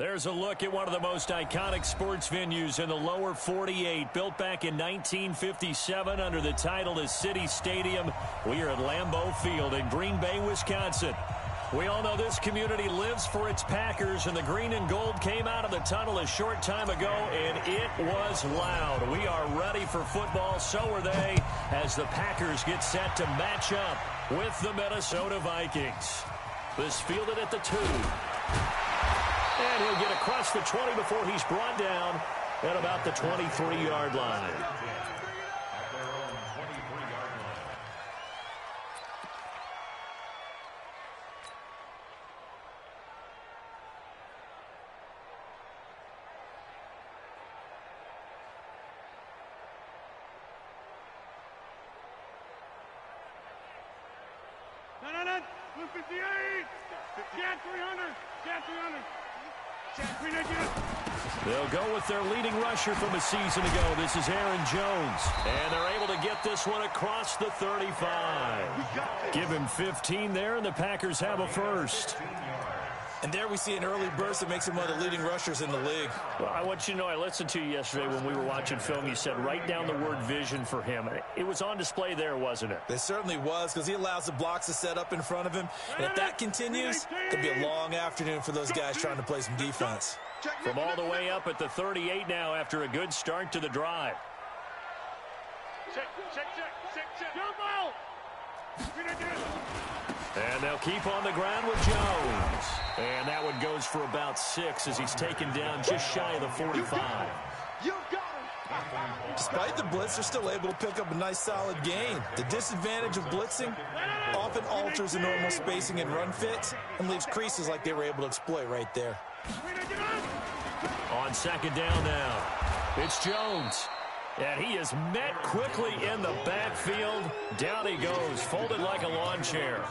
There's a look at one of the most iconic sports venues in the lower 48, built back in 1957 under the title of City Stadium. We are at Lambeau Field in Green Bay, Wisconsin. We all know this community lives for its Packers, and the green and gold came out of the tunnel a short time ago, and it was loud. We are ready for football, so are they, as the Packers get set to match up with the Minnesota Vikings. This fielded at the 2. And he'll get across the 20 before he's brought down at about the 23-yard line. No, 258. Cat 300. Cat 300. They'll go with their leading rusher from a season ago. This is Aaron Jones. And they're able to get this one across the 35. Give him 15 there, and the Packers have a first. And there we see an early burst that makes him one of the leading rushers in the league. Well, I want you to know, I listened to you yesterday when we were watching film. You said write down the word vision for him. It was on display there, wasn't it? It certainly was, because he allows the blocks to set up in front of him. And if that continues, it could be a long afternoon for those guys trying to play some defense. From all the way up at the 38 now after a good start to the drive. Check. And they'll keep on the ground with Jones. And that one goes for about 6 as he's taken down just shy of the 45. Despite the blitz, they're still able to pick up a nice solid gain. The disadvantage of blitzing often alters the normal spacing and run fits and leaves creases like they were able to exploit right there. On second down now, it's Jones. And he is met quickly in the backfield. Down he goes, folded like a lawn chair.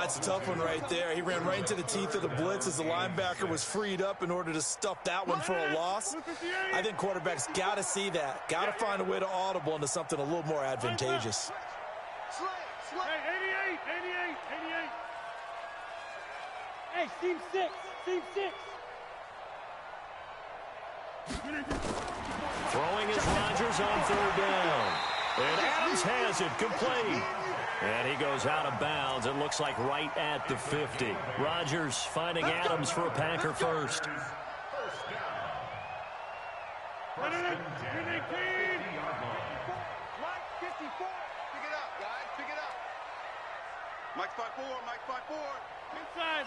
It's a tough one right there. He ran right into the teeth of the blitz as the linebacker was freed up in order to stuff that one for a loss. I think quarterbacks got to see that. Got to find a way to audible into something a little more advantageous. Hey, 88. Hey, team 6. Throwing is Rodgers on third down. And Adams has it, complete. And he goes out of bounds. It looks like right at the 50. Rodgers finding Adams for a Packer first. Pick it up, guys. Pick it up. Mike 5-4. Inside.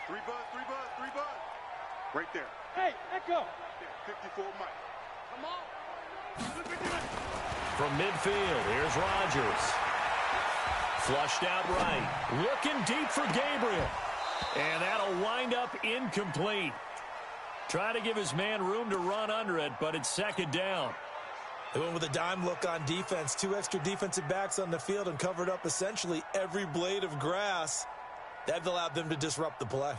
3 buzz. Right there. Hey, Echo. 54 Mike. Come on. From midfield, here's Rodgers. Flushed out right. Looking deep for Gabriel. And that'll wind up incomplete. Trying to give his man room to run under it, but it's second down. They went with a dime look on defense. 2 extra defensive backs on the field and covered up essentially every blade of grass. That allowed them to disrupt the play.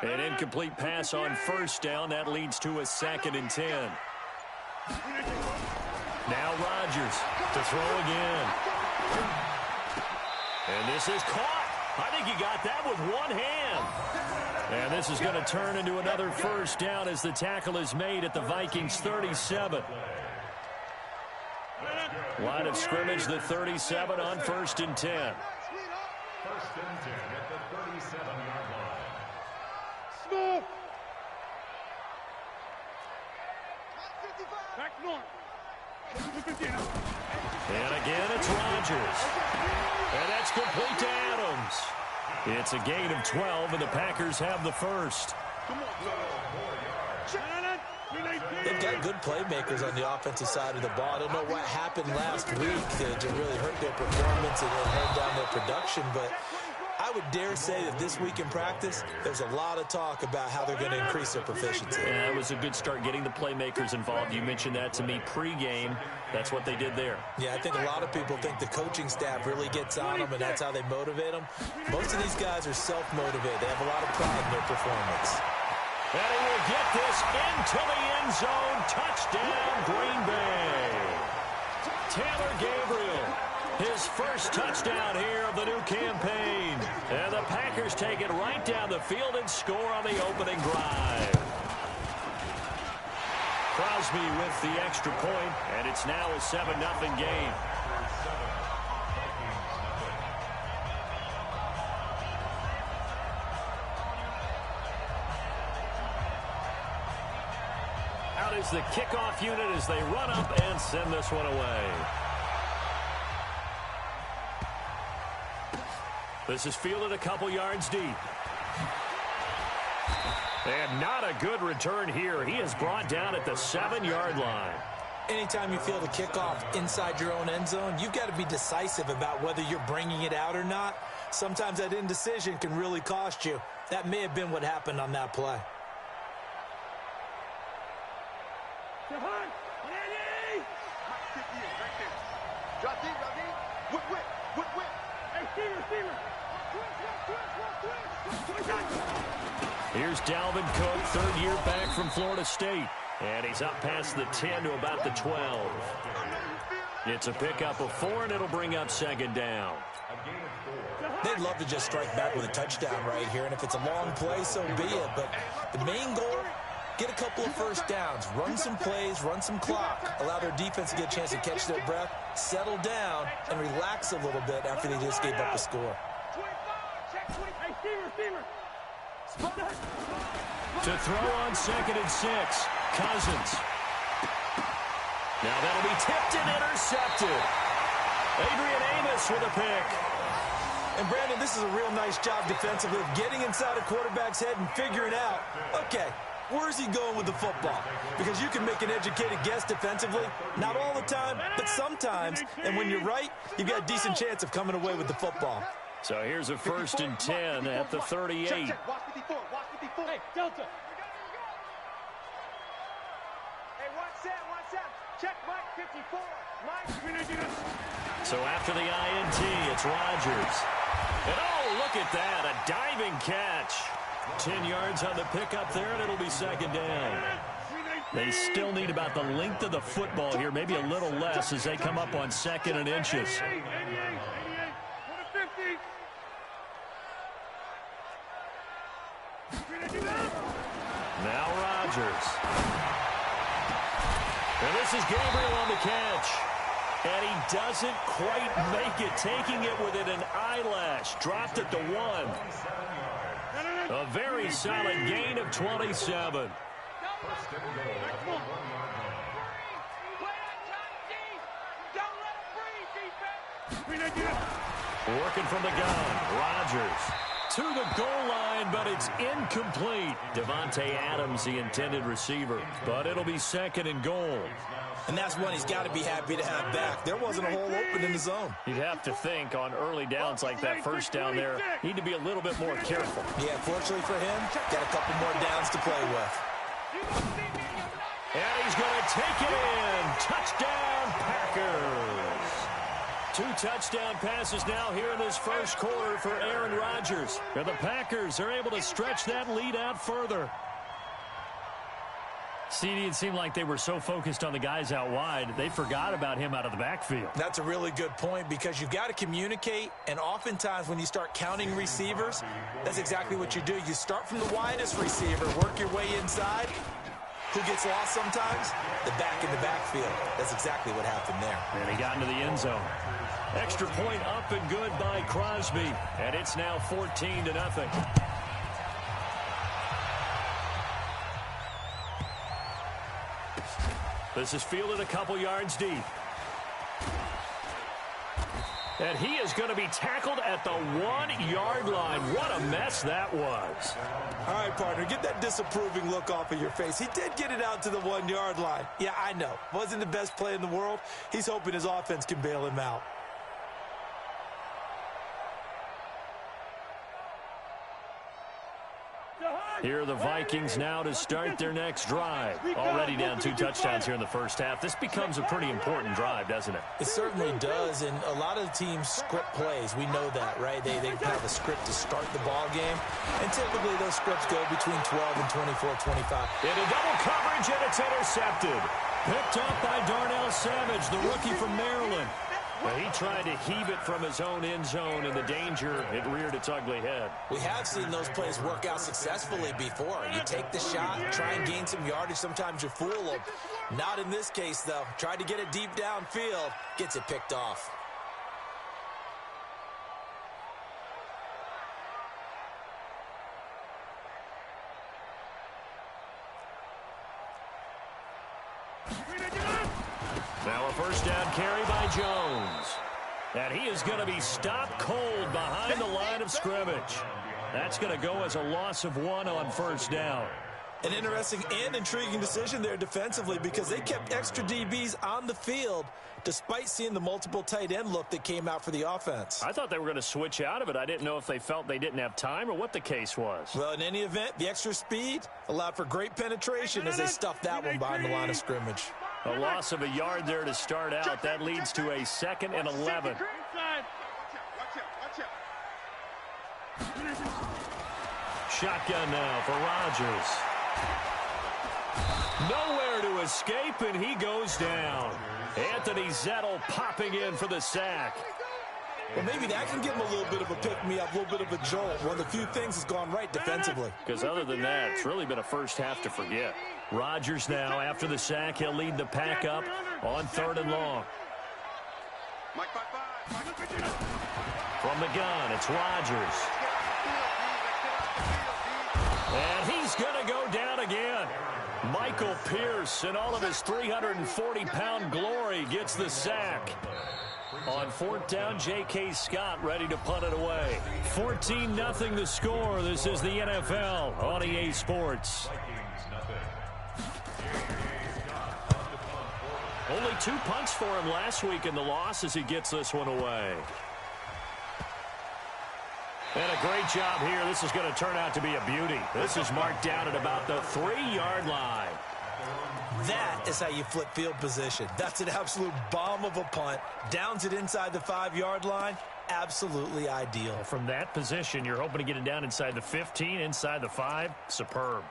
An incomplete pass on first down. That leads to a 2nd and 10. Now Rodgers to throw again. And this is caught. I think he got that with one hand. And this is going to turn into another first down as the tackle is made at the Vikings 37. Line of scrimmage, the 37 on 1st and 10. 1st and 10 at the 37-yard line. Smooth. Back north. And again, it's Rodgers. And that's complete to Adams. It's a gain of 12, and the Packers have the first. They've got good playmakers on the offensive side of the ball. I don't know what happened last week to really hurt their performance and hold down their production, but I would dare say that this week in practice, there's a lot of talk about how they're going to increase their proficiency. Yeah, it was a good start getting the playmakers involved. You mentioned that to me pregame. That's what they did there. Yeah, I think a lot of people think the coaching staff really gets on them, and that's how they motivate them. Most of these guys are self-motivated. They have a lot of pride in their performance. And he will get this into the end zone. Touchdown, Green Bay. Taylor Gabriel, his first touchdown here of the new campaign. And the Packers take it right down the field and score on the opening drive. Crosby with the extra point, and it's now a 7-0 game. Out is the kickoff unit as they run up and send this one away. This is fielded a couple yards deep. And not a good return here. He is brought down at the 7-yard line. Anytime you field a kickoff inside your own end zone, you've got to be decisive about whether you're bringing it out or not. Sometimes that indecision can really cost you. That may have been what happened on that play. Here's Dalvin Cook, third year back from Florida State. And he's up past the 10 to about the 12. It's a pickup of 4, and it'll bring up second down. They'd love to just strike back with a touchdown right here, and if it's a long play, so be it. But the main goal, get a couple of first downs, run some plays, run some clock, allow their defense to get a chance to catch their breath, settle down, and relax a little bit after they just gave up a score. To throw on 2nd and 6, Cousins. Now that'll be tipped and intercepted. Adrian Amos with a pick. And Brandon, this is a real nice job defensively of getting inside a quarterback's head and figuring out, okay, where's he going with the football? Because you can make an educated guess defensively, not all the time, but sometimes. And when you're right, you've got a decent chance of coming away with the football. So here's a 1st and 10 at the 38. Hey, Delta. Hey, watch that. Check Mike 54. Mike. So after the INT, it's Rodgers. And oh, look at that, a diving catch. 10 yards on the pickup there, and it'll be second down. They still need about the length of the football here, maybe a little less as they come up on 2nd and inches. Now Rodgers. And this is Gabriel on the catch. And he doesn't quite make it, taking it within an eyelash. Dropped at the 1. A very solid gain of 27. Working from the gun, Rodgers. To the goal line, but it's incomplete. Devontae Adams, the intended receiver. But it'll be 2nd and goal. And that's one he's got to be happy to have back. There wasn't a hole open in the zone. You'd have to think on early downs like that first down there, need to be a little bit more careful. Yeah, fortunately for him, got a couple more downs to play with. And he's going to take it in. Touchdown, Packers. 2 touchdown passes now here in this first quarter for Aaron Rodgers. And the Packers are able to stretch that lead out further. CD, it seemed like they were so focused on the guys out wide, they forgot about him out of the backfield. That's a really good point because you've got to communicate, and oftentimes when you start counting receivers, that's exactly what you do. You start from the widest receiver, work your way inside. Who gets lost sometimes? The back in the backfield. That's exactly what happened there. And he got into the end zone. Extra point up and good by Crosby. And it's now 14-0. This is fielded a couple yards deep. And he is going to be tackled at the 1-yard line. What a mess that was. All right, partner, get that disapproving look off of your face. He did get it out to the 1-yard line. Yeah, I know. Wasn't the best play in the world. He's hoping his offense can bail him out. Here are the Vikings now to start their next drive. Already down 2 touchdowns here in the first half. This becomes a pretty important drive, doesn't it? It certainly does, and a lot of the teams script plays. We know that, right? They have a script to start the ball game, and typically those scripts go between 12 and 24-25. Into double coverage, and it's intercepted. Picked up by Darnell Savage, the rookie from Maryland. He tried to heave it from his own end zone, and the danger, it reared its ugly head. We have seen those plays work out successfully before. You take the shot, try and gain some yardage. Sometimes you fool them. Not in this case, though. Tried to get it deep downfield. Gets it picked off. Now a first down carry by Jones. And he is going to be stopped cold behind the line of scrimmage. That's going to go as a loss of 1 on first down. An interesting and intriguing decision there defensively because they kept extra DBs on the field despite seeing the multiple tight end look that came out for the offense. I thought they were going to switch out of it. I didn't know if they felt they didn't have time or what the case was. Well, in any event, the extra speed allowed for great penetration as they stuffed that one behind the line of scrimmage. A loss of a yard there to start out. That leads to a 2nd and 11. Shotgun now for Rodgers. Nowhere to escape, and he goes down. Anthony Zettel popping in for the sack. Well, maybe that can give him a little bit of a pick-me-up, a little bit of a jolt. One of the few things has gone right defensively. Because other than that, it's really been a first half to forget. Rodgers now, after the sack, he'll lead the pack up on 3rd and long. From the gun, it's Rodgers. And he's going to go down again. Michael Pierce, in all of his 340-pound glory, gets the sack. On 4th down, J.K. Scott ready to punt it away. 14-0 the score. This is the NFL on EA Sports. Only 2 punts for him last week in the loss as he gets this one away. And a great job here. This is going to turn out to be a beauty. This is marked down at about the 3-yard line. That is how you flip field position. That's an absolute bomb of a punt. Downs it inside the 5-yard line. Absolutely ideal. From that position, you're hoping to get it down inside the 15, inside the 5. Superb.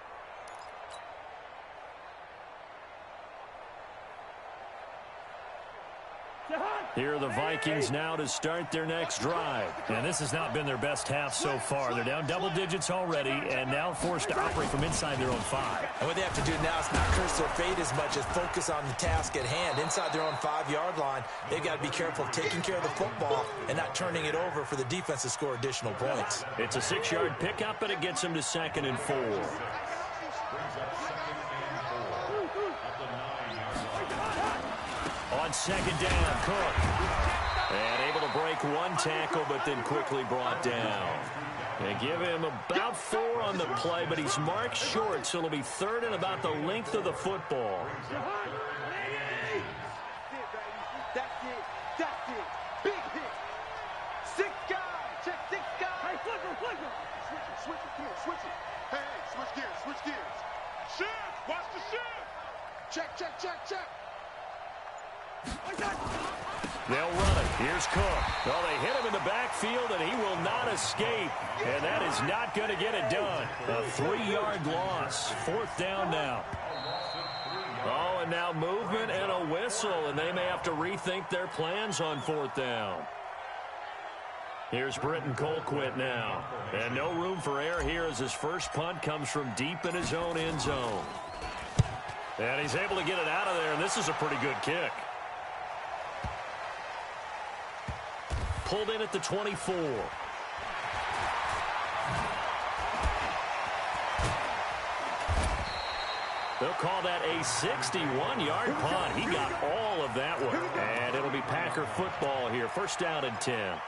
Here are the Vikings now to start their next drive. And this has not been their best half so far. They're down double digits already and now forced to operate from inside their own 5. And what they have to do now is not curse their fate as much as focus on the task at hand. Inside their own 5-yard line, they've got to be careful of taking care of the football and not turning it over for the defense to score additional points. It's a 6-yard pickup, and it gets them to 2nd and 4. On 2nd down, Cook. And able to break 1 tackle, but then quickly brought down. They give him about 4 on the play, but he's marked short, so it'll be 3rd and about the length of the football. That's it. Big hit. 6 guys. Check 6 guys. Hey, flip him. Switch it. Hey, switch gears. Shift. Watch the shift. Check. They'll run it. Here's Cook. Well, they hit him in the backfield, and he will not escape. And that is not going to get it done. A 3-yard loss. 4th down now. Oh, and now movement and a whistle, and they may have to rethink their plans on 4th down. Here's Britton Colquitt now. And no room for error here as his first punt comes from deep in his own end zone. And he's able to get it out of there, and this is a pretty good kick. Pulled in at the 24. They'll call that a 61-yard punt. He got all of that one. And it'll be Packer football here. 1st down and 10.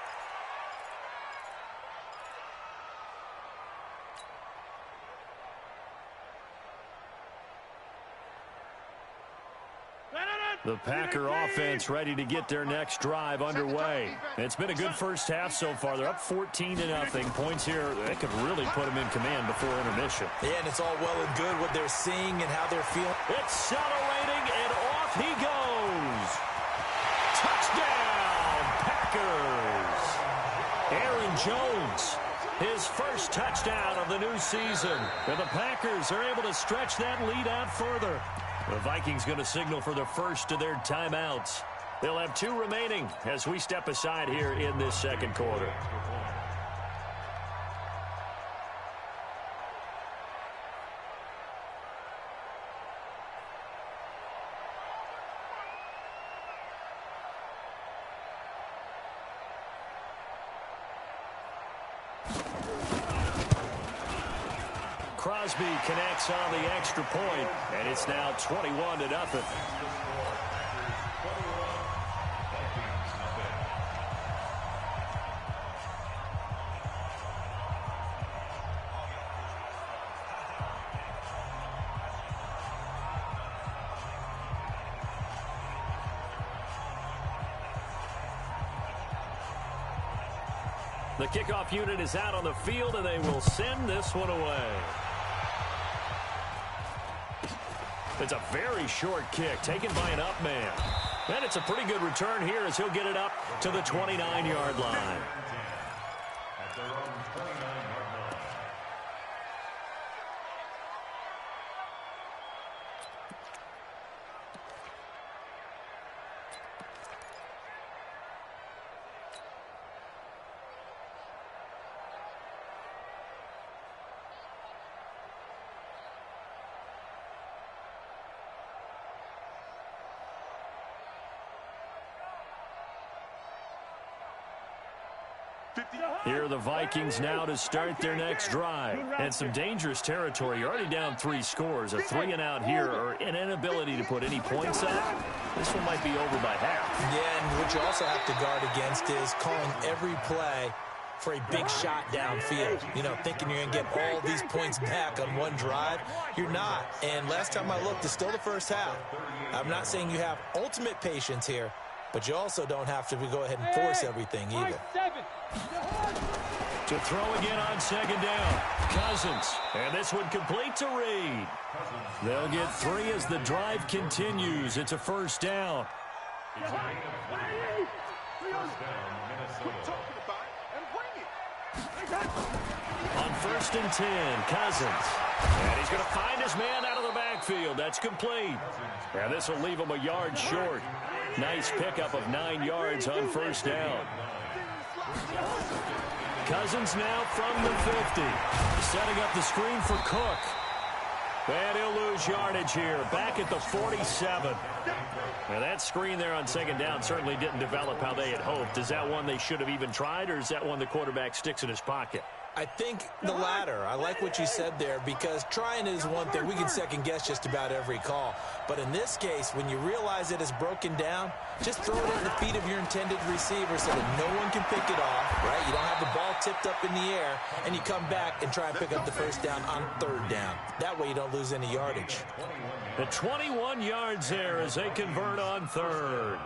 The Packer offense ready to get their next drive underway. It's been a good first half so far. They're up 14-0. Points here, they could really put them in command before intermission. Yeah, and it's all well and good what they're seeing and how they're feeling. Accelerating, and off he goes. Touchdown, Packers. Aaron Jones, his first touchdown of the new season. And the Packers are able to stretch that lead out further. The Vikings going to signal for the first of their timeouts. They'll have 2 remaining as we step aside here in this second quarter. Crosby connects on the extra point, and it's now 21-0. The kickoff unit is out on the field, and they will send this one away. It's a very short kick taken by an up man. And it's a pretty good return here as he'll get it up to the 29-yard line. At their own 29-yard line. Here are the Vikings now to start their next drive. And some dangerous territory. You're already down 3 scores. A 3-and-out here or an inability to put any points up. This one might be over by half. Yeah, and what you also have to guard against is calling every play for a big shot downfield. You know, thinking you're going to get all these points back on one drive. You're not. And last time I looked, it's still the first half. I'm not saying you have ultimate patience here, but you also don't have to go ahead and force everything either. To throw again on second down. Cousins. And this one complete to Reed. They'll get 3 as the drive continues. It's a first down. It's a gain of 1. First down, Minnesota. On 1st and 10, Cousins. And he's going to find his man out of the backfield. That's complete. And this will leave him a yard short. Nice pickup of 9 yards on first down. Cousins now from the 50. Setting up the screen for Cook. And he'll lose yardage here. Back at the 47. Now that screen there on second down certainly didn't develop how they had hoped. Is that one they should have even tried, or is that one the quarterback sticks in his pocket? I think the latter. I like what you said there, because trying is one thing. We can second guess just about every call. But in this case, when you realize it is broken down, just throw it at the feet of your intended receiver so that no one can pick it off, right? You don't have the ball tipped up in the air, and you come back and try and pick up the first down on 3rd down. That way you don't lose any yardage. The 21 yards there as they convert on 3rd.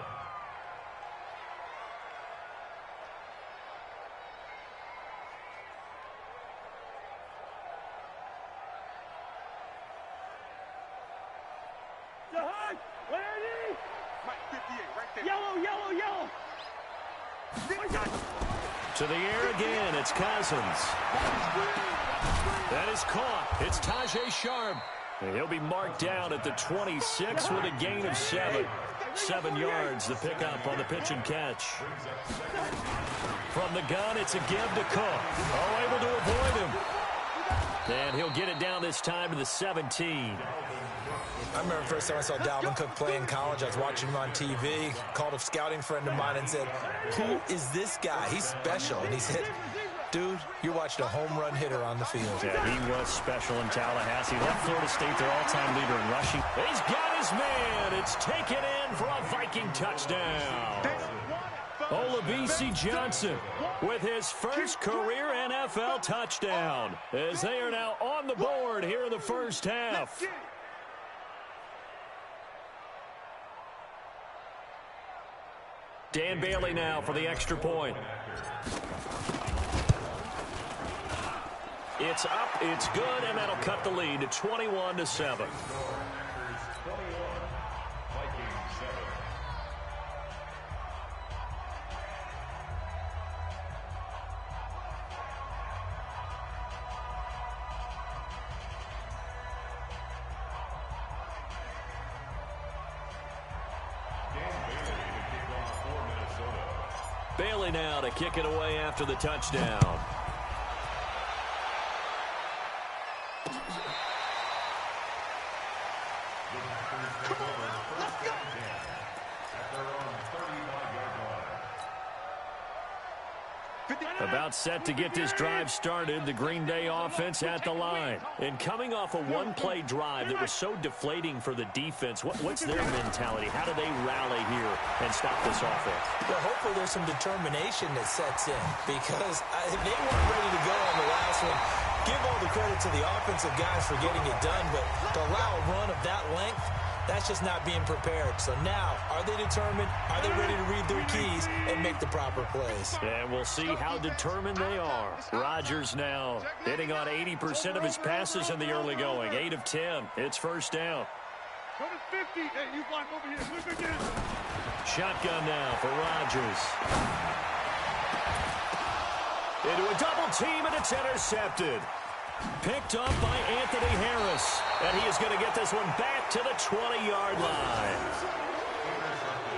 To the air again, it's Cousins. That is caught. It's Tajay Sharp. And he'll be marked down at the 26 with a gain of 7. 7 yards, the pickup on the pitch and catch. From the gun, it's a give to Cook. Oh, able to avoid him. And he'll get it down this time to the 17. I remember the first time I saw Dalvin Cook play in college. I was watching him on TV, called a scouting friend of mine and said, "Who is this guy? He's special." And he said, "Dude, you're watching a home run hitter on the field." Yeah, he was special in Tallahassee. Left Florida State their all-time leader in rushing. He's got his man. It's taken in for a Viking touchdown. Olabisi Johnson with his first career NFL touchdown, as they are now on the board here in the first half. Dan Bailey now for the extra point. It's up, it's good, and that'll cut the lead to 21-7. Vikings 7. Bailey now to kick it away after the touchdown. About set to get this drive started, the Green Bay offense at the line. And coming off a one-play drive that was so deflating for the defense, what's their mentality? How do they rally here and stop this offense? Well, hopefully there's some determination that sets in because they weren't ready to go on the last one. Give all the credit to the offensive guys for getting it done, but to allow a run of that length, that's just not being prepared. So now, are they determined? Are they ready to read their keys and make the proper plays? And we'll see how determined they are. Rodgers now hitting on 80% of his passes in the early going. 8 of 10. It's first down. Shotgun now for Rodgers. Into a double team, and it's intercepted. Picked up by Anthony Harris. And he is going to get this one back to the 20-yard line.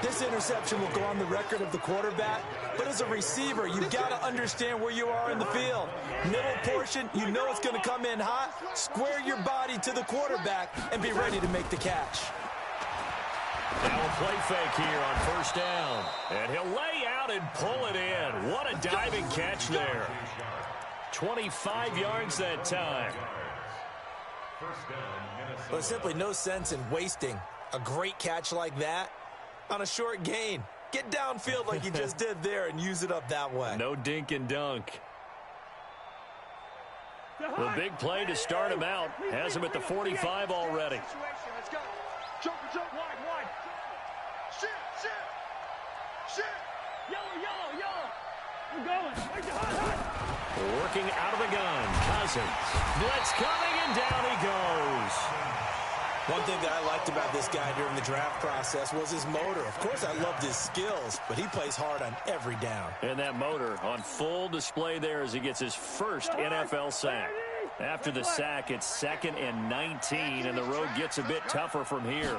This interception will go on the record of the quarterback, but as a receiver, you've got to understand where you are in the field. Middle portion, you know it's going to come in hot. Square your body to the quarterback and be ready to make the catch. Now a play fake here on first down. And he'll lay out and pull it in. What a diving catch there. 25 yards that time. Well, there's simply no sense in wasting a great catch like that on a short gain. Get downfield like you just did there and use it up that way. No dink and dunk. The big play to start him out. Has him at the 45 already. Let's go. Jump, wide. Shit. Yellow. We're going. Working out of the gun. Cousins. Blitz coming, and down he goes. One thing that I liked about this guy during the draft process was his motor. Of course, I loved his skills, but he plays hard on every down. And that motor on full display there as he gets his first NFL sack. After the sack, it's 2nd and 19, and the road gets a bit tougher from here.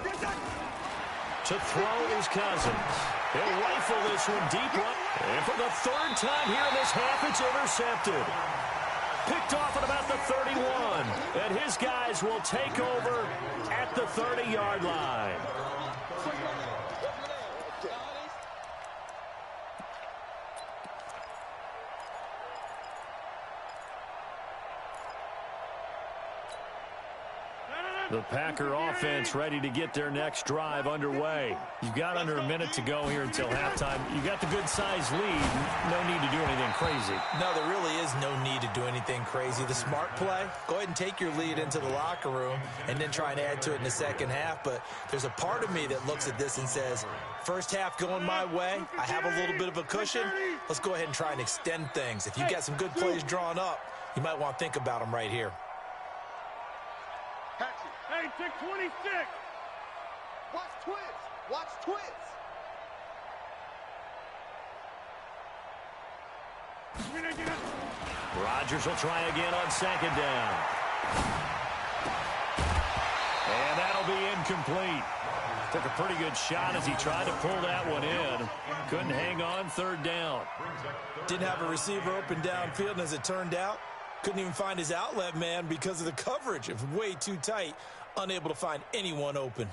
To throw is Cousins. He'll rifle this one deep right. And for the third time here in this half, it's intercepted. Picked off at about the 31. And his guys will take over at the 30-yard line. The Packer offense ready to get their next drive underway. You've got under a minute to go here until halftime. You've got the good-sized lead. No need to do anything crazy. No, there really is no need to do anything crazy. The smart play, go ahead and take your lead into the locker room and then try and add to it in the second half. But there's a part of me that looks at this and says, first half going my way, I have a little bit of a cushion. Let's go ahead and try and extend things. If you've got some good plays drawn up, you might want to think about them right here. Hey, take 26. Watch twins. Rodgers will try again on second down. And that'll be incomplete. Took a pretty good shot as he tried to pull that one in. Couldn't hang on third down. Didn't have a receiver open downfield, and as it turned out, couldn't even find his outlet man because of the coverage. It was way too tight, unable to find anyone open.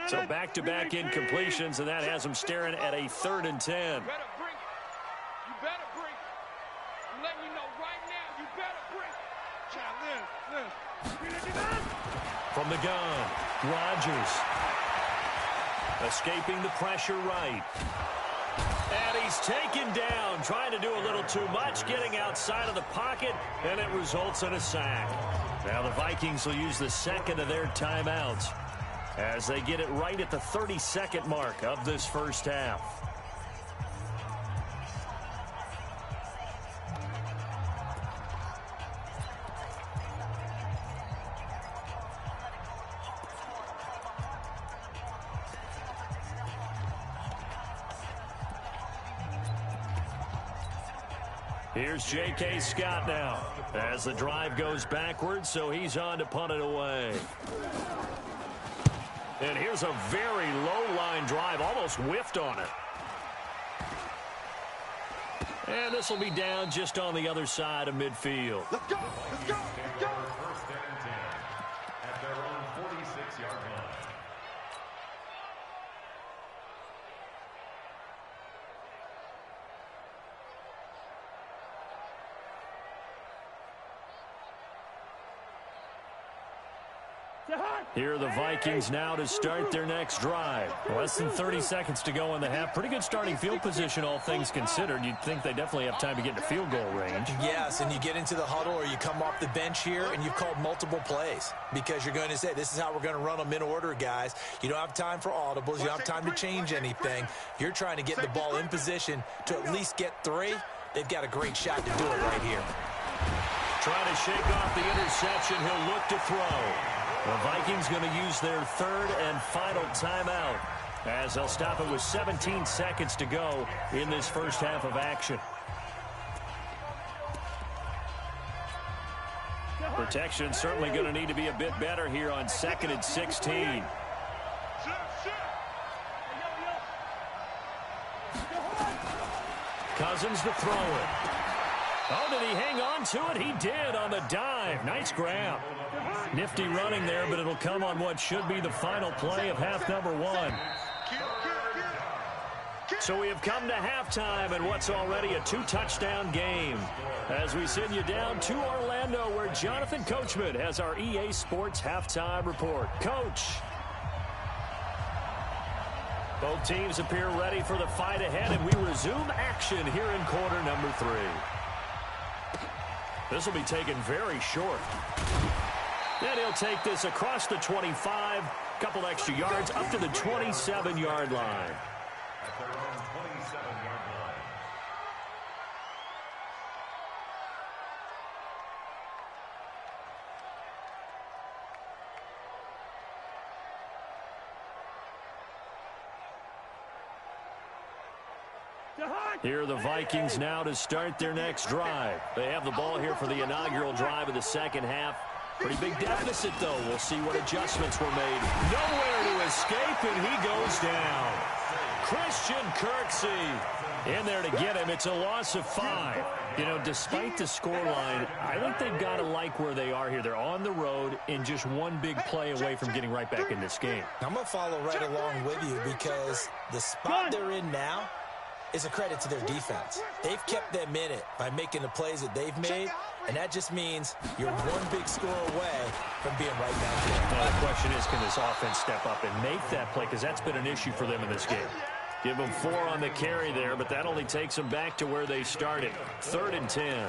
So back-to-back incompletions, and that has him staring at a 3rd and 10. You better bring it. I'm letting you know right now, you better bring it. From the gun, Rodgers. Escaping the pressure right. And he's taken down, trying to do a little too much, getting outside of the pocket, and it results in a sack. Now the Vikings will use the second of their timeouts as they get it right at the 30-second mark of this first half. Here's J.K. Scott now as the drive goes backwards, so he's on to punt it away. And here's a very low-line drive, almost whiffed on it. And this will be down just on the other side of midfield. Let's go! Let's go! Let's go! First and 10 at their own 46-yard line. Here are the Vikings now to start their next drive. Less than 30 seconds to go in the half. Pretty good starting field position, all things considered. You'd think they definitely have time to get into field goal range. Yes, and you get into the huddle or you come off the bench here and you've called multiple plays because you're going to say, this is how we're going to run them in order, guys. You don't have time for audibles. You don't have time to change anything. You're trying to get the ball in position to at least get 3. They've got a great shot to do it right here. Trying to shake off the interception. He'll look to throw. The Vikings going to use their third and final timeout as they'll stop it with 17 seconds to go in this first half of action. Protection certainly going to need to be a bit better here on 2nd and 16. Cousins to throw it. Oh, did he hang on to it? He did on the dive. Nice grab. Nifty running there, but it'll come on what should be the final play of half number 1. So we have come to halftime and what's already a 2-touchdown game as we send you down to Orlando where Jonathan Coachman has our EA Sports halftime report. Coach. Both teams appear ready for the fight ahead, and we resume action here in quarter number 3. This will be taken very short. Then he'll take this across the 25, couple extra yards up to the 27-yard line. At their own 27-yard line. Here are the Vikings now to start their next drive. They have the ball here for the inaugural drive of the second half. Pretty big deficit, though. We'll see what adjustments were made. Nowhere to escape, and he goes down. Christian Kirksey in there to get him. It's a loss of 5. You know, despite the scoreline, I think they've got to like where they are here. They're on the road and just one big play away from getting right back in this game. I'm going to follow right along with you because the spot they're in now is a credit to their defense. They've kept them in it by making the plays that they've made, and that just means you're one big score away from being right back there. Now, the question is, can this offense step up and make that play? Because that's been an issue for them in this game. Give them 4 on the carry there, but that only takes them back to where they started. 3rd and 10.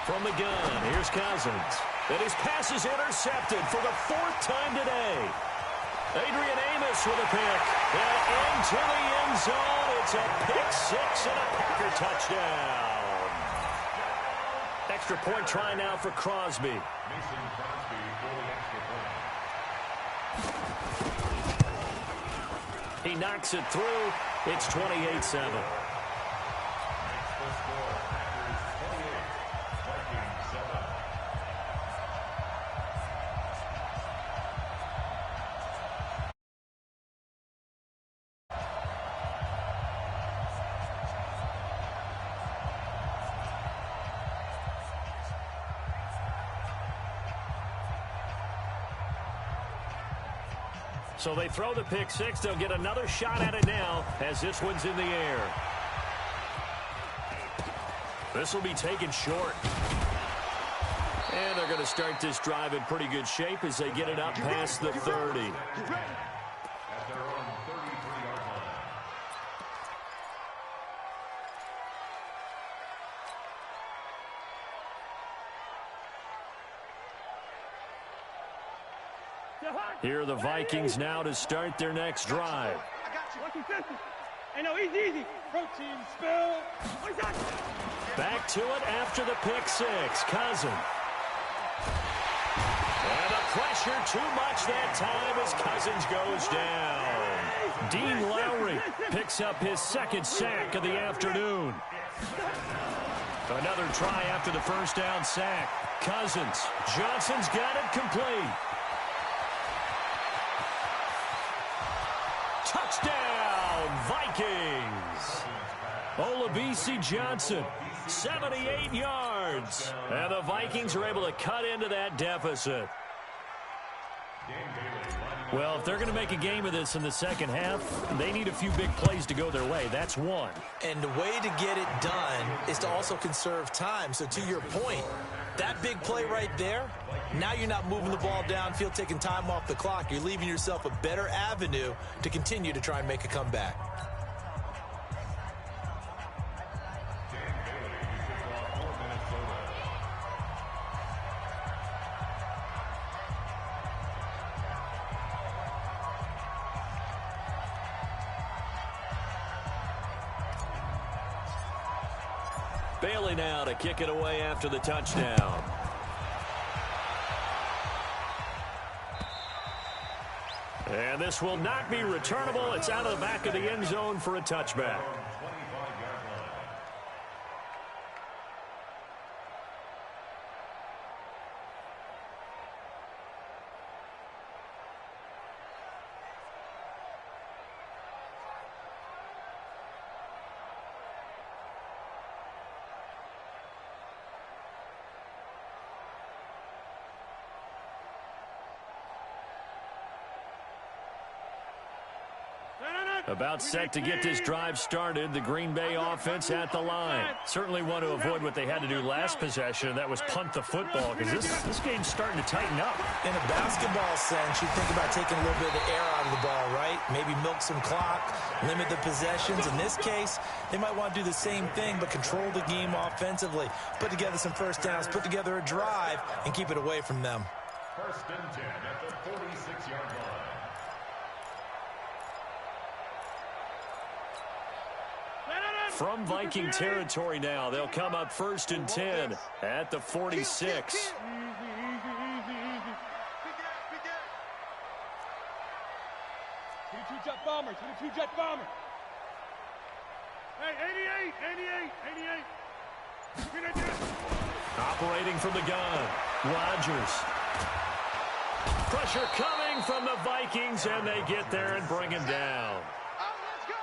From the gun, here's Cousins. And his pass is intercepted for the 4th time today. Adrian Amos with a pick. And into the end zone. It's a pick 6 and a Packer touchdown. Extra point try now for Crosby. Mason Crosby for the extra point. He knocks it through. It's 28-7. So they throw the pick six. They'll get another shot at it now as this one's in the air. This will be taken short. And they're going to start this drive in pretty good shape as they get it up past the 30. At their own 33-yard line. Here are the Vikings now to start their next drive. Hey, no, easy. Protein spill. Back to it after the pick six. Cousins. And the pressure too much that time as Cousins goes down. Dean Lowry picks up his second sack of the afternoon. Another try after the first down sack. Cousins. Johnson's got it complete. Touchdown, Vikings. Olabisi Johnson, 78 yards. And the Vikings are able to cut into that deficit. Well, if they're going to make a game of this in the second half, they need a few big plays to go their way. That's one. And the way to get it done is to also conserve time. So to your point, that big play right there, now you're not moving the ball downfield, taking time off the clock. You're leaving yourself a better avenue to continue to try and make a comeback. Bailey now to kick it away after the touchdown. And this will not be returnable. It's out of the back of the end zone for a touchback. About set to get this drive started. The Green Bay offense at the line. Certainly want to avoid what they had to do last possession, and that was punt the football, because this game's starting to tighten up. In a basketball sense, you think about taking a little bit of the air out of the ball, right? Maybe milk some clock, limit the possessions. In this case, they might want to do the same thing, but control the game offensively. Put together some first downs, put together a drive, and keep it away from them. First and 10 at the 46-yard line. From Viking territory now, they'll come up first and 10 at the 46. Easy. 22-jet bomber. Hey, 88. Operating from the gun, Rodgers. Pressure coming from the Vikings, and they get there and bring him down.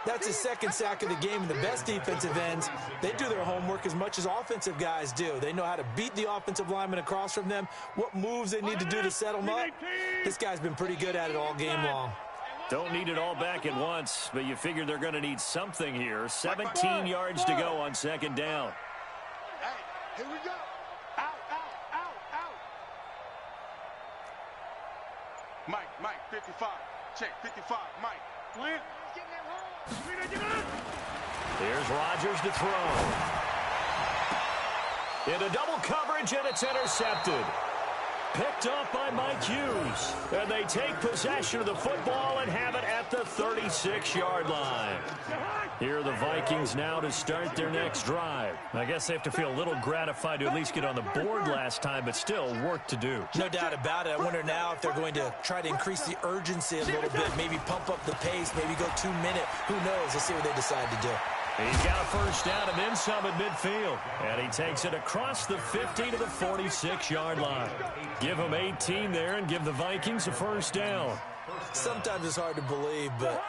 That's his second sack of the game, and the best defensive ends, they do their homework as much as offensive guys do. They know how to beat the offensive lineman across from them, what moves they need to do to set them up. This guy's been pretty good at it all game long. Don't need it all back at once, but you figure they're going to need something here. 17 yards to go on second down. Hey, here we go. Out. Mike, 55. Check, 55, Mike. Plant. Here's Rodgers to throw. Into double coverage, and it's intercepted. Picked off by Mike Hughes. And they take possession of the football and have it at the 36-yard line. Here are the Vikings now to start their next drive. I guess they have to feel a little gratified to at least get on the board last time, but still work to do. No doubt about it. I wonder now if they're going to try to increase the urgency a little bit, maybe pump up the pace, maybe go 2 minute. Who knows? Let's see what they decide to do. He's got a first down and then some at midfield. And he takes it across the 50 to the 46-yard line. Give him 18 there and give the Vikings a first down. Sometimes it's hard to believe, but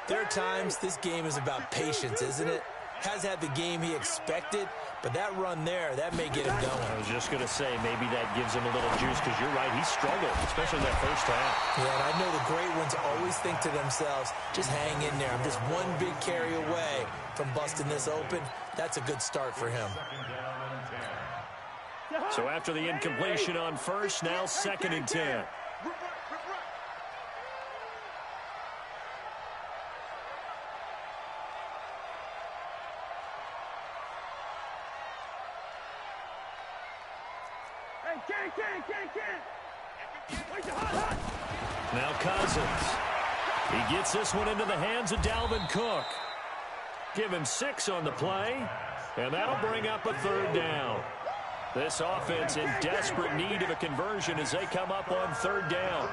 there are times this game is about patience, isn't it? has had the game he expected, but that run there, that may get him going. I was just going to say, maybe that gives him a little juice, because you're right, he struggled, especially that first half. Yeah, and I know the great ones always think to themselves, just hang in there. I'm just one big carry away from busting this open. That's a good start for him. So after the incompletion on first, now 2nd and 10. Now Cousins. He gets this one into the hands of Dalvin Cook. Give him 6 on the play, and that'll bring up a 3rd down. This offense in desperate need of a conversion as they come up on 3rd down.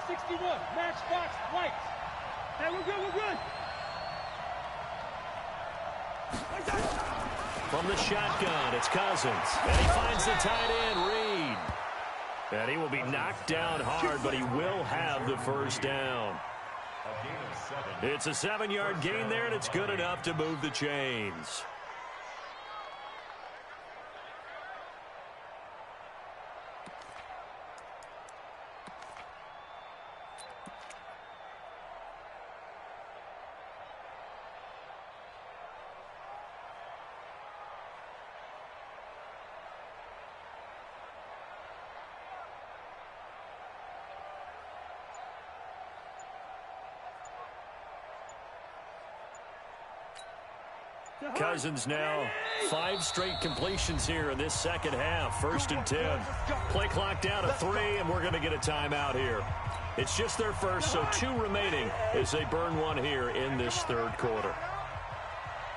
61, matchbox, white. Hey, we're good, we're good. From the shotgun, it's Cousins. And he finds the tight end, Reed. And he will be knocked down hard, but he will have the 1st down. It's a 7-yard gain there, and it's good enough to move the chains. Cousins now 5 straight completions here in this 2nd half. 1st and 10. Play clock down to 3, and we're going to get a timeout here. It's just their first, so 2 remaining as they burn one here in this 3rd quarter.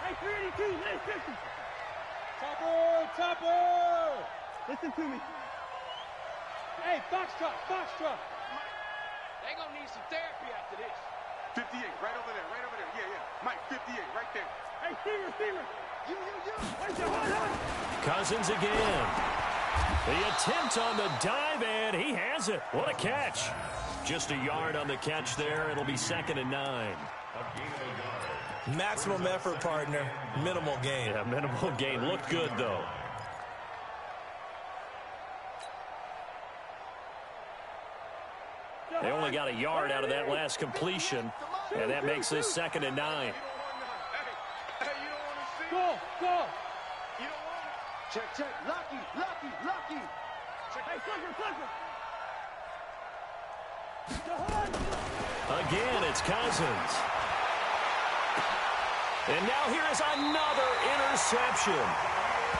Hey, 382, listen. Topper, Topper. Listen to me. Hey, box truck, box truck. They're going to need some therapy after this. 58, right over there, right over there. Yeah, yeah. Mike, 58, right there. Hey, Steamer. Cousins again. The attempt on the dive, and he has it. What a catch. Just a yard on the catch there. It'll be 2nd and 9. Maximum effort, partner. Minimal gain. Yeah, minimal gain. Looked good, though. They only got a yard out of that last completion, and that makes this 2nd and 9. Go. Check. Lucky. Check. Hey, Clicker. Again, it's Cousins. And now here is another interception.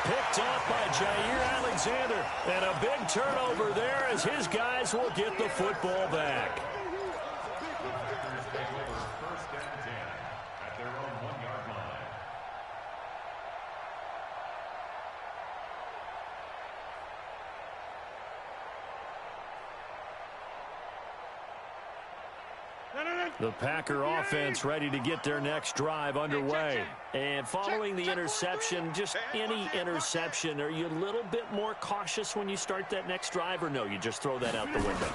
Picked off by Jair Alexander. And a big turnover there as his guys will get the football back. First and 10 at their own 1-yard line. The Packer offense ready to get their next drive underway. And following the interception, just any interception, are you a little bit more cautious when you start that next drive, or no, you just throw that out the window?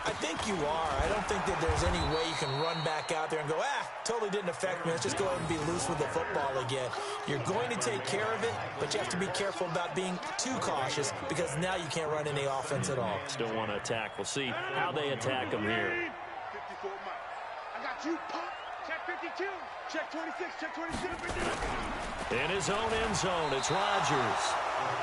I think you are. I don't think that there's any way you can run back out there and go, totally didn't affect me. Let's just go ahead and be loose with the football again. You're going to take care of it, but you have to be careful about being too cautious because now you can't run any offense at all. Still want to attack. We'll see how they attack them here. 54, Mike. I got you, Pop. Check 52. Check 26. Check 26. In his own end zone, it's Rodgers.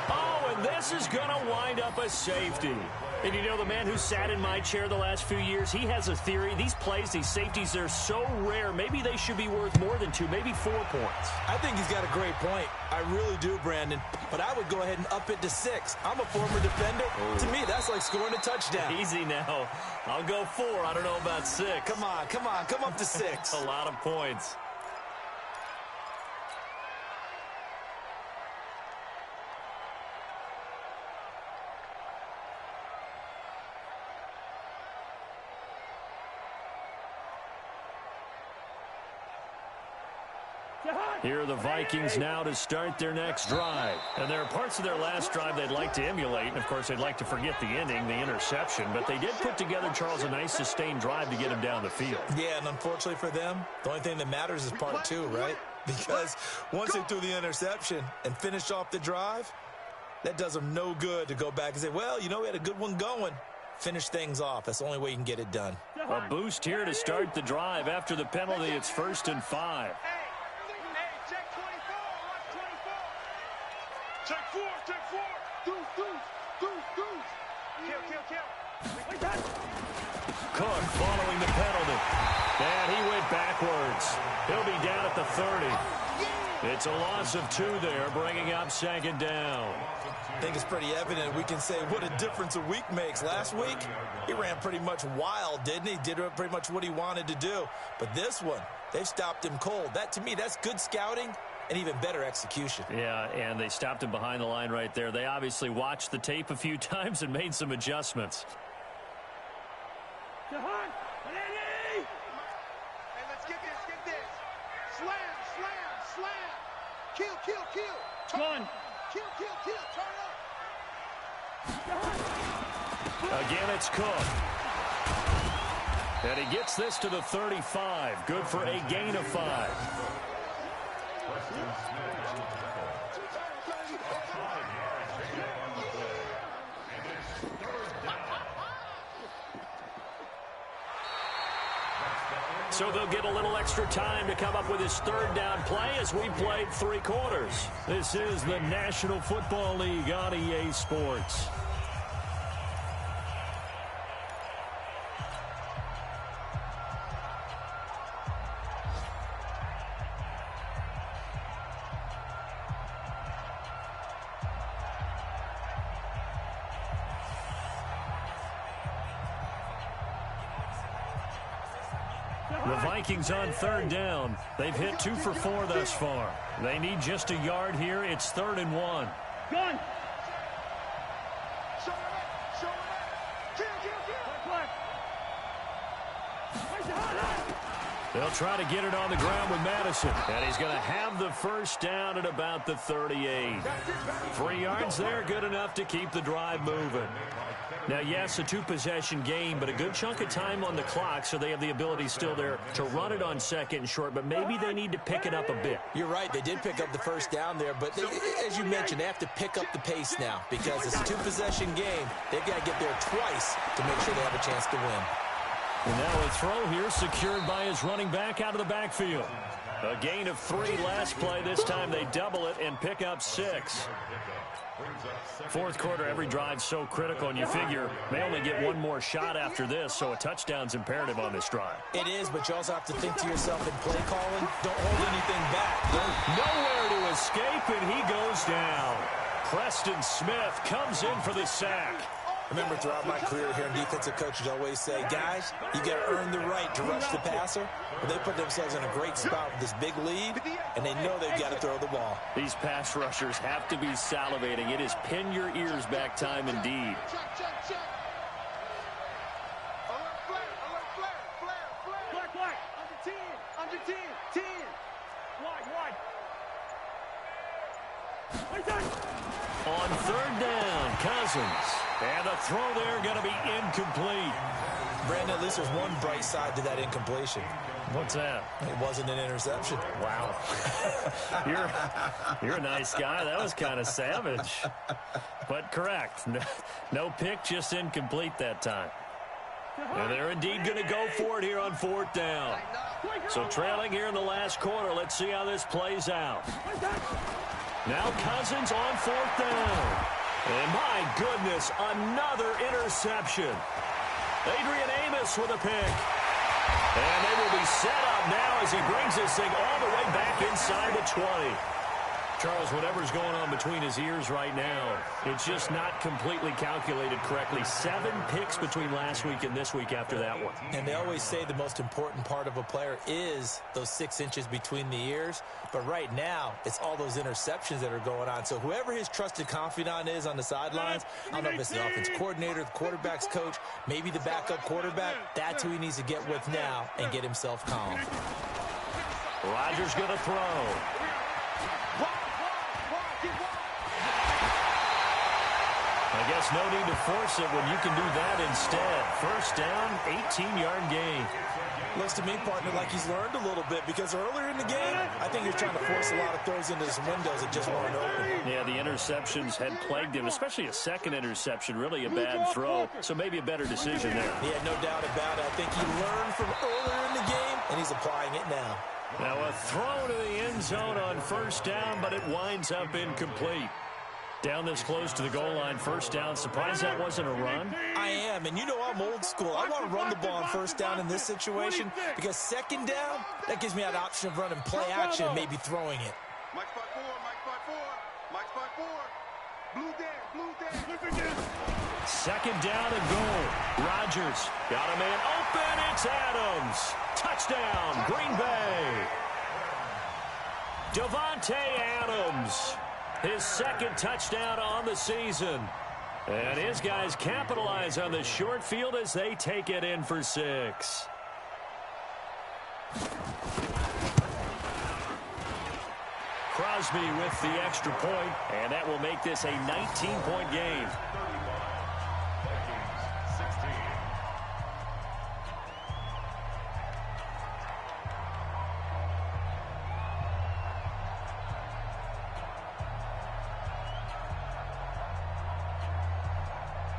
Oh, and this is going to wind up a safety. And you know, the man who sat in my chair the last few years, he has a theory. These plays, these safeties, they're so rare. Maybe they should be worth more than 2, maybe 4 points. I think he's got a great point. I really do, Brandon. But I would go ahead and up it to 6. I'm a former defender. Oh. To me, that's like scoring a touchdown. Easy now. I'll go 4. I don't know about 6. Come on. Come up to 6. A lot of points. Here are the Vikings now to start their next drive. And there are parts of their last drive they'd like to emulate. And, of course, they'd like to forget the ending, the interception. But they did put together, Charles, a nice sustained drive to get him down the field. Yeah, and unfortunately for them, the only thing that matters is part 2, right? because once they threw the interception and finished off the drive, that does them no good to go back and say, well, you know, we had a good one going. Finish things off. That's the only way you can get it done. A boost here to start the drive. After the penalty, it's 1st and 5. Check 24. Watch 24. Check 4. Check 4. Deuce. Kill. Cook following the penalty. And he went backwards. He'll be down at the 30. It's a loss of 2 there, bringing up 2nd down. I think it's pretty evident. We can say what a difference a week makes. Last week, he ran pretty much wild, didn't he? Did pretty much what he wanted to do. But this one, they stopped him cold. That, to me, that's good scouting and even better execution. Yeah, and they stopped him behind the line right there. They obviously watched the tape a few times and made some adjustments. Hey, let's get this. Slam. Kill. Come on. Kill. Turn up. Again, it's Cook. And he gets this to the 35. Good for a gain of 5. So they'll get a little extra time to come up with his 3rd down play as we played 3 quarters. This is the National Football League on EA Sports. The Vikings on 3rd down. They've hit 2 for 4 thus far. They need just a yard here. It's 3rd and 1. Gun. Show it up. Kill. They'll try to get it on the ground with Madison. And he's going to have the 1st down at about the 38. 3 yards there, good enough to keep the drive moving. Now, yes, a 2-possession game, but a good chunk of time on the clock, so they have the ability still there to run it on 2nd and short, but maybe they need to pick it up a bit. You're right. They did pick up the 1st down there, but as you mentioned, they have to pick up the pace now because it's a 2-possession game. They've got to get there twice to make sure they have a chance to win. And now a throw here secured by his running back out of the backfield. A gain of 3 last play. This time they double it and pick up 6. 4th quarter, every drive's so critical, and you figure they only get 1 more shot after this, so a touchdown's imperative on this drive. It is, but you also have to think to yourself in play calling, don't hold anything back. Nowhere to escape, and he goes down. Preston Smith comes in for the sack. Remember, throughout my career here in defensive coaches always say, guys, you got to earn the right to rush the passer. But they put themselves in a great spot with this big lead, and they know they've got to throw the ball. These pass rushers have to be salivating. It is pin your ears back time indeed. Check. Alert, flare. Under 10. Wide. On 3rd down, Cousins. And the throw there going to be incomplete. Brandon, at least there's one bright side to that incompletion. What's that? It wasn't an interception. Wow. You're a nice guy. That was kind of savage. But correct. No pick, just incomplete that time. And they're indeed going to go for it here on 4th down. So trailing here in the last quarter. Let's see how this plays out. Now Cousins on 4th down. And my goodness, another interception. Adrian Amos with a pick. And they will be set up now as he brings this thing all the way back inside the 20. Charles, whatever's going on between his ears right now, it's just not completely calculated correctly. 7 picks between last week and this week after that one. And they always say the most important part of a player is those 6 inches between the ears. But right now, it's all those interceptions that are going on. So whoever his trusted confidant is on the sidelines, I don't know if it's the offense coordinator, the quarterback's coach, maybe the backup quarterback, that's who he needs to get with now and get himself calm. Rodgers going to throw. I guess guess no need to force it when you can do that instead. First down, 18-yard gain. Looks to me, partner, like he's learned a little bit because earlier in the game, I think he was trying to force a lot of throws into some windows that just weren't open. Yeah, the interceptions had plagued him, especially a second interception, really a bad throw. So maybe a better decision there. Yeah, no doubt about it. I think he learned from earlier in the game, and he's applying it now. Now a throw to the end zone on first down, but it winds up incomplete. Down this close to the goal line, first down. Surprised that wasn't a run? I am, and you know I'm old school. I want to run the ball on first down in this situation because second down, that gives me that option of running play action and maybe throwing it. Mike spot 4, Mike spot 4, Mike spot 4. Blue down. Second down and goal. Rodgers got a man open. It's Adams. Touchdown, Green Bay. Davante Adams. His second touchdown on the season. And his guys capitalize on the short field as they take it in for 6. Crosby with the extra point, and that will make this a 19-point game. Vikings 16.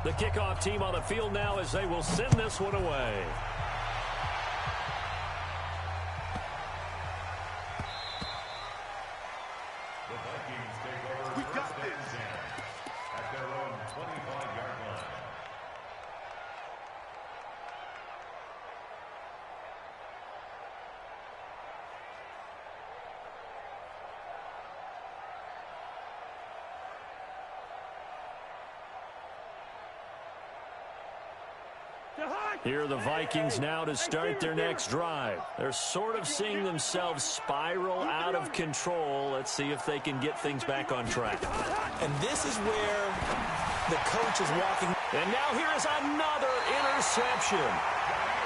The kickoff team on the field now as they will send this one away. The Vikings take over first and 10 at their own 25-yard line. Here are the Vikings now to start their next drive. They're sort of seeing themselves spiral out of control. Let's see if they can get things back on track. And this is where the coach is walking. And now here is another interception.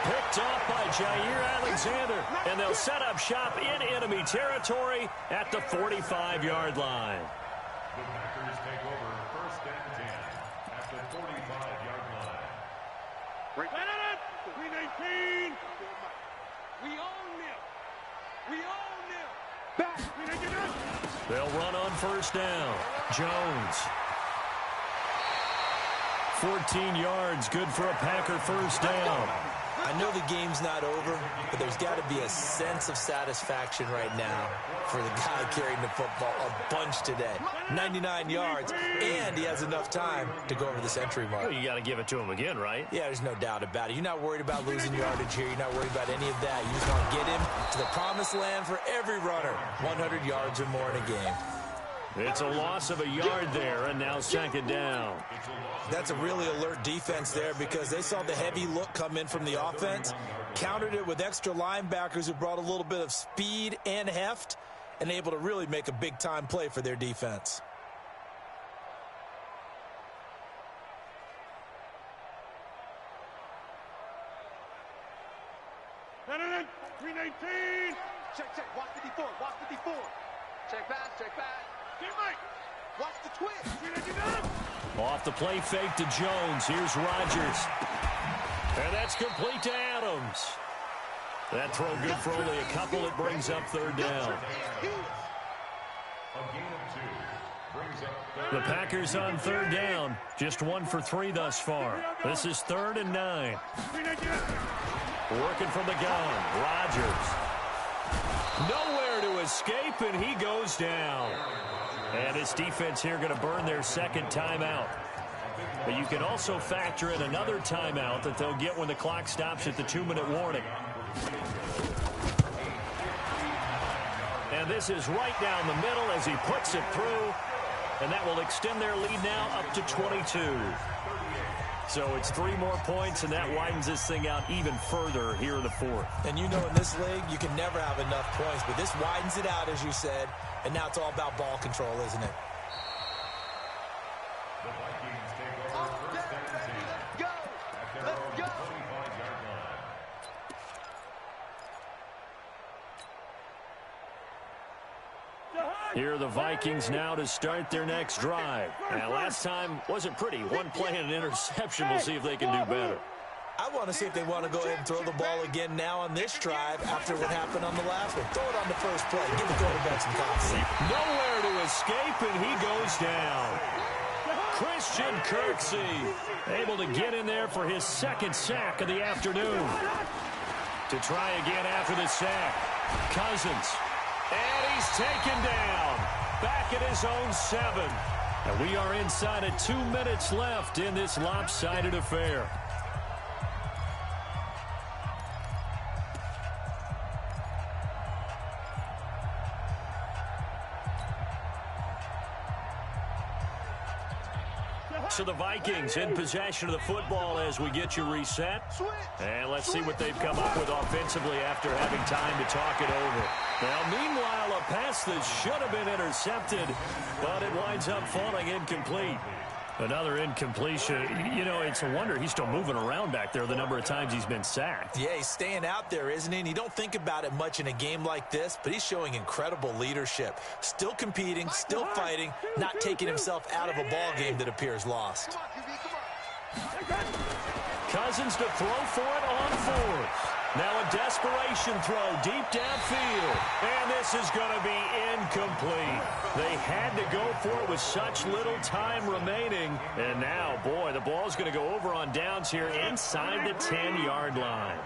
Picked off by Jair Alexander. And they'll set up shop in enemy territory at the 45-yard line. The Packers take over first and 10 at the 45-yard line. 319. We own them. We own them. Back. They'll run on first down. Jones. 14 yards, good for a Packer first down. I know the game's not over, but there's got to be a sense of satisfaction right now for the guy carrying the football a bunch today. 99 yards, and he has enough time to go over this entry mark. Well, you got to give it to him again, right? Yeah, there's no doubt about it. You're not worried about losing yardage here. You're not worried about any of that. You just want to get him to the promised land for every runner. 100 yards or more in a game. It's a loss of a yard there, and now second down. That's a really alert defense there because they saw the heavy look come in from the offense, countered it with extra linebackers who brought a little bit of speed and heft, and able to really make a big-time play for their defense. No. 319. Check. Watch the D4. Watch the D4. Check back. Get Mike. Watch the twist. 319. Off the play fake to Jones. Here's Rodgers. And that's complete to Adams. That throw good for only a couple. It brings up third down. A gain of 2 brings up third. The Packers on third down. Just 1 for 3 thus far. This is 3rd and 9. 319. Working from the gun. Rodgers. Nowhere to escape, and he goes down. And this defense here going to burn their second timeout. But you can also factor in another timeout that they'll get when the clock stops at the 2-minute warning. And this is right down the middle as he puts it through. And that will extend their lead now up to 22. So it's 3 more points, and that widens this thing out even further here in the 4th. And you know in this league, you can never have enough points, but this widens it out, as you said, and now it's all about ball control, isn't it? The Vikings take over first and 10 Go. at their Let's own go. 25-yard line. Here are the Vikings now to start their next drive. Now, last time wasn't pretty. One play and an interception. We'll see if they can do better. I want to see if they want to go ahead and throw the ball again now on this drive after what happened on the last one. Throw it on the first play. Give the quarterback some confidence. Nowhere to escape, and he goes down. Christian Kirksey able to get in there for his second sack of the afternoon. To try again after the sack. Cousins. And he's taken down. Back at his own 7. And we are inside of 2 minutes left in this lopsided affair. So the Vikings in possession of the football as we get you reset. And let's see what they've come up with offensively after having time to talk it over. Now, meanwhile, a pass that should have been intercepted, but it winds up falling incomplete. Another incompletion. You know, it's a wonder he's still moving around back there the number of times he's been sacked. Yeah, he's staying out there, isn't he? And you don't think about it much in a game like this, but he's showing incredible leadership. Still competing, still fighting, not taking himself out of a ball game that appears lost. Cousins to throw for it on 4th. Now a desperation throw deep downfield. And this is going to be incomplete. They had to go for it with such little time remaining. And now, boy, the ball's going to go over on downs here inside the 10-yard line.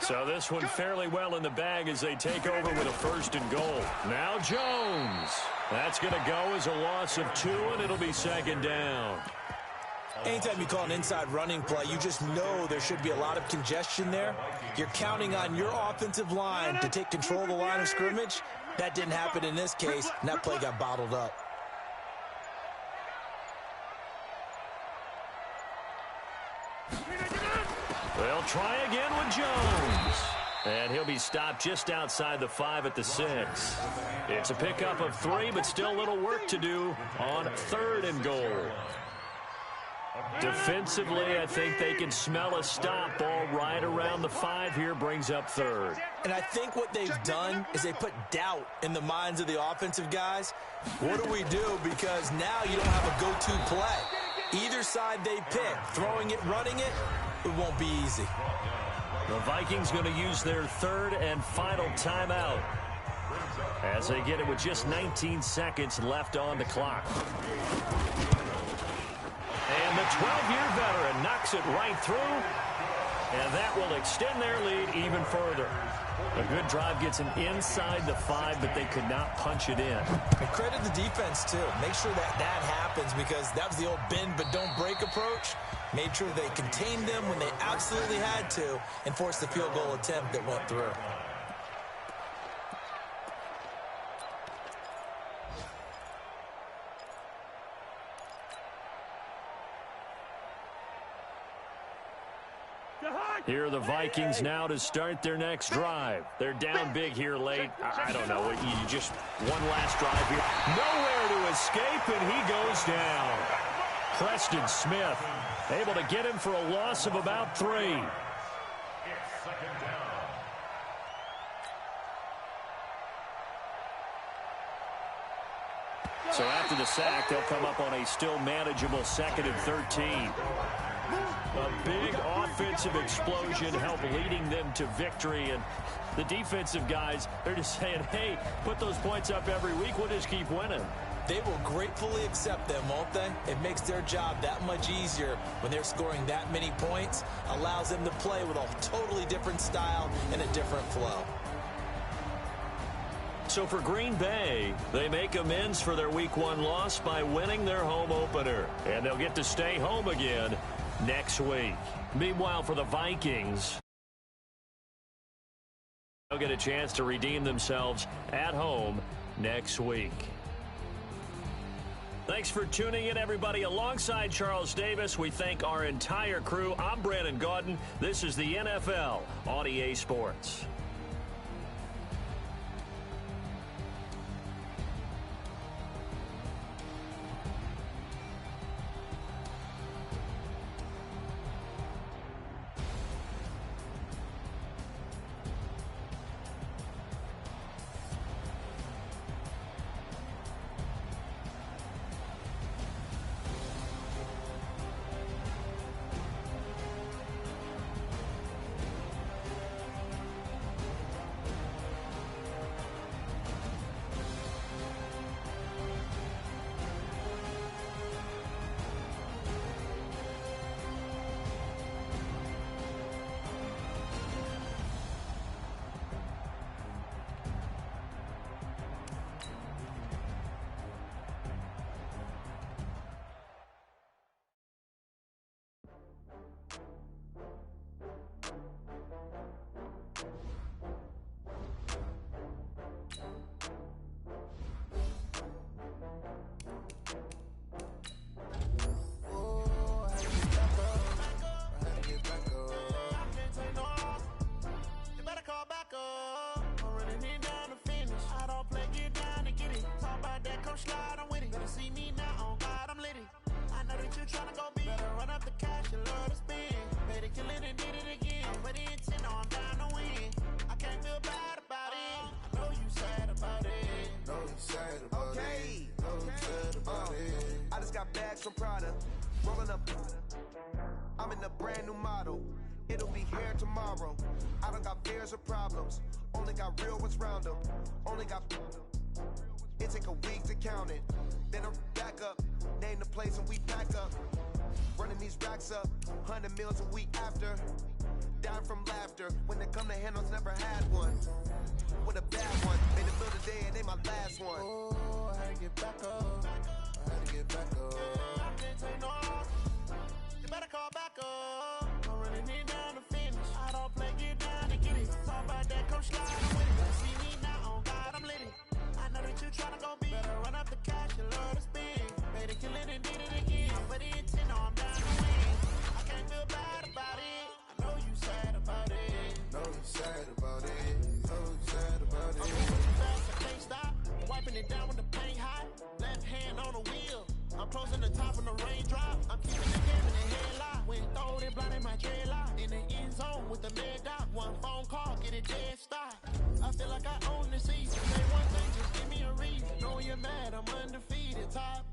So this one fairly well in the bag as they take over with a 1st and goal. Now Jones. That's going to go as a loss of 2, and it'll be 2nd down. Anytime you call an inside running play, you just know there should be a lot of congestion there. You're counting on your offensive line to take control of the line of scrimmage. That didn't happen in this case, and that play got bottled up. They'll try again with Jones. And he'll be stopped just outside the 5 at the 6. It's a pickup of 3, but still a little work to do on 3rd and goal. Defensively, I think they can smell a stop. Ball right around the 5 here, brings up 3rd. And I think what they've done is they put doubt in the minds of the offensive guys. What do we do? Because now you don't have a go-to play. Either side they pick, throwing it, running it, it won't be easy. The Vikings going to use their 3rd and final timeout as they get it with just 19 seconds left on the clock. And the 12-year veteran knocks it right through, and that will extend their lead even further. A good drive gets them inside the 5, but they could not punch it in. And credit the defense, too. Make sure that happens, because that was the old bend but don't break approach. Made sure they contained them when they absolutely had to and forced the field goal attempt that went through. Here are the Vikings now to start their next drive. They're down big here late. I don't know. You just one last drive here. Nowhere to escape, and he goes down. Preston Smith able to get him for a loss of about 3. So after the sack, they'll come up on a still manageable 2nd and 13. A big offensive explosion helped leading them to victory. And the defensive guys, they're just saying, hey, put those points up every week. We'll just keep winning. They will gratefully accept them, won't they? It makes their job that much easier when they're scoring that many points. Allows them to play with a totally different style and a different flow. So for Green Bay, they make amends for their Week 1 loss by winning their home opener. And they'll get to stay home again next week. Meanwhile, for the Vikings, they'll get a chance to redeem themselves at home next week. Thanks for tuning in, everybody. Alongside Charles Davis, we thank our entire crew. I'm Brandon Gaudin. This is the NFL on EA Sports. slide, I'm with it. Better see me now, on God, I'm litty. I know that you tryna go big. Better run up the cash, you love to spend. Better kill it and did it again. But the intent, no, I'm down to win. I can't feel bad about it. I know you sad about it. Know you sad about it. Know you sad about it. I just got bags from Prada. Rolling up. I'm in a brand new model. It'll be here tomorrow. I don't got fears or problems. Only got real ones round them. Only got. It take a week to count it. Then I'm back up. Name the place and we pack up. Running these racks up. 100 meals a week after. Dying from laughter. When they come to handles, never had one. With a bad one. Made the middle of the day and they my last one. Oh, I had to get back up. I had to get back up. I can't take no loss. You better call back up. I'm running it down to finish. I don't play, get down to get it. Talk about that, come slide, I'm with it. Better see me now, on God, I'm litty. I know that you tryna go big. Better run up the cash, you love to spend. Better kill it and did it again. But the intent, no, I'm down to win. I can't feel bad about it. I know you sad about it. Know you sad about it. Know you sad about it. I'm moving too fast, I can't stop. Wiping it down with the paint hot. Left hand on the wheel. I'm closing the top of the raindrop. I'm keeping the game in the headlock. When throwed and blinded my dreadlock. In the end zone with the mad dot. One phone call, get it dead stop. I feel like I own the season. Say one thing, just give me a reason. Know you're mad, I'm undefeated. Top